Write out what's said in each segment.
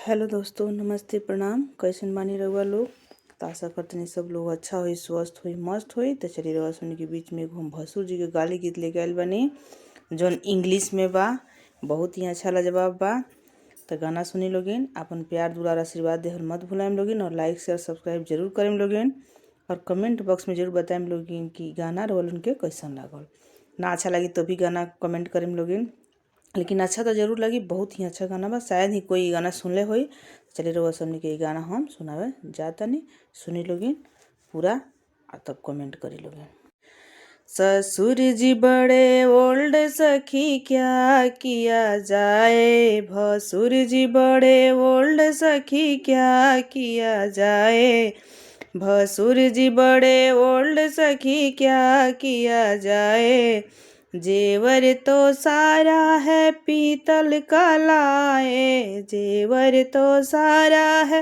Hello दोस्तों, नमस्ते, प्रणाम। कैसन बानी रहुआ लोग? तो आशा करते सब लोग अच्छा होई, स्वस्थ होई, मस्त होई। तो चलिए रहुआ सुनी के बीच में एगो हम भसुर जी के गाली गीत लेके आयल बनी, जौन इंग्लिश में बा। बहुत ही अच्छा लाजवाब बा। तो गाना सुनी लोगिन, अपन प्यार दुलार आशीर्वाद देहल मत भुलाएम लोगिन, और लाइक शेयर सब्सक्राइब जरूर करेम लोगिन, और कमेंट बॉक्स में जरूर बताएम लोगिन कि गाना रोल उनके कैसन लागल। ना अच्छा लगी तो भी गाना कमेंट करेम लोगिन, लेकिन अच्छा तो जरूर लगी। बहुत ही अच्छा गाना बा, शायद ही कोई गाना सुनले होई। चलिए रउआ सबनी के गाना हम सुनावे जातनी, सुनी लोगिन पूरा, और तब कमेंट करी लोगिन। ससुर जी बड़े ओल्ड, सखी क्या किया जाए। भसुर जी बड़े ओल्ड, सखी क्या किया जाए। भसुर जी बड़े ओल्ड, सखी क्या किया जाए। जेवर तो सारा है पीतल का लाए। जेवर तो सारा है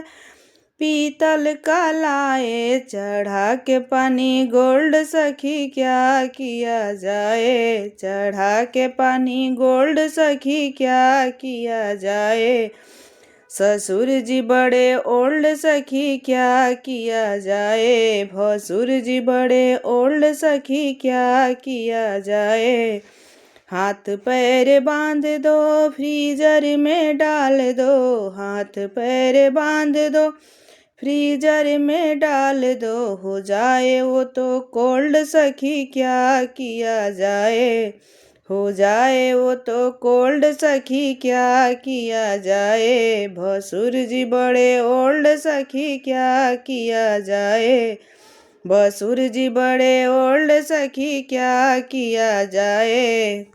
पीतल का लाए। चढ़ा के पानी गोल्ड, सखी क्या किया जाए। चढ़ा के पानी गोल्ड, सखी क्या किया जाए। ससुर जी बड़े ओल्ड, सखी क्या किया जाए। भसुर जी बड़े ओल्ड, सखी क्या किया जाए। हाथ पैर बांध दो, फ्रीजर में डाल दो। हाथ पैर बांध दो, फ्रीजर में डाल दो। हो जाए वो तो कोल्ड, सखी क्या किया जाए। हो जाए वो तो कोल्ड, सखी क्या किया जाए। भसुर जी बड़े ओल्ड, सखी क्या किया जाए। भसुर जी बड़े ओल्ड, सखी क्या किया जाए।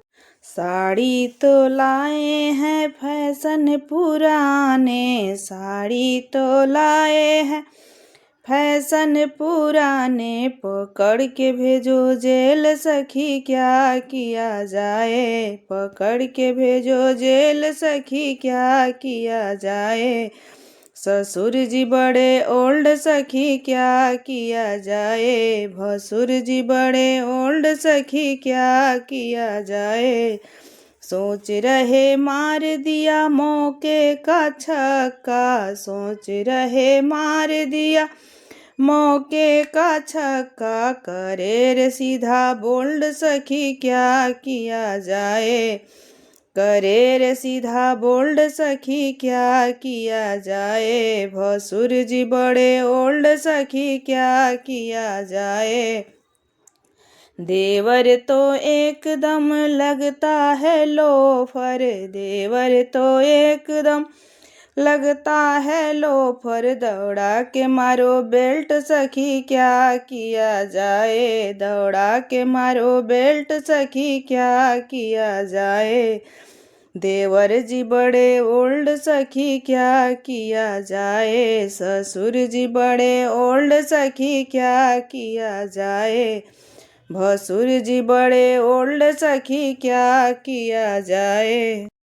साड़ी तो लाए हैं फैशन पुराने। साड़ी तो लाए हैं फैशन पुराने। पकड़ के भेजो जेल, सखी क्या किया जाए। पकड़ के भेजो जेल, सखी क्या किया जाए। ससुर जी बड़े ओल्ड, सखी क्या किया जाए। भसुर जी बड़े ओल्ड, सखी क्या किया जाए। सोच रहे मार दिया मौके का छक्का। सोच रहे मार दिया मौके का छक्का। करे रे सीधा बोल्ड, सखी क्या किया जाए। करे रे सीधा बोल्ड, सखी क्या किया जाए। भसुर जी बड़े ओल्ड, सखी क्या किया जाए। देवर तो एकदम लगता है लोफर। देवर तो एकदम लगता है लोफर। दौड़ा के मारो बेल्ट, सखी क्या किया जाए। दौड़ा के मारो बेल्ट, सखी क्या किया जाए। देवर जी बड़े ओल्ड, सखी क्या किया जाए। ससुर जी बड़े ओल्ड, सखी क्या किया जाए। भसुर जी बड़े ओल्ड, सखी क्या किया जाए।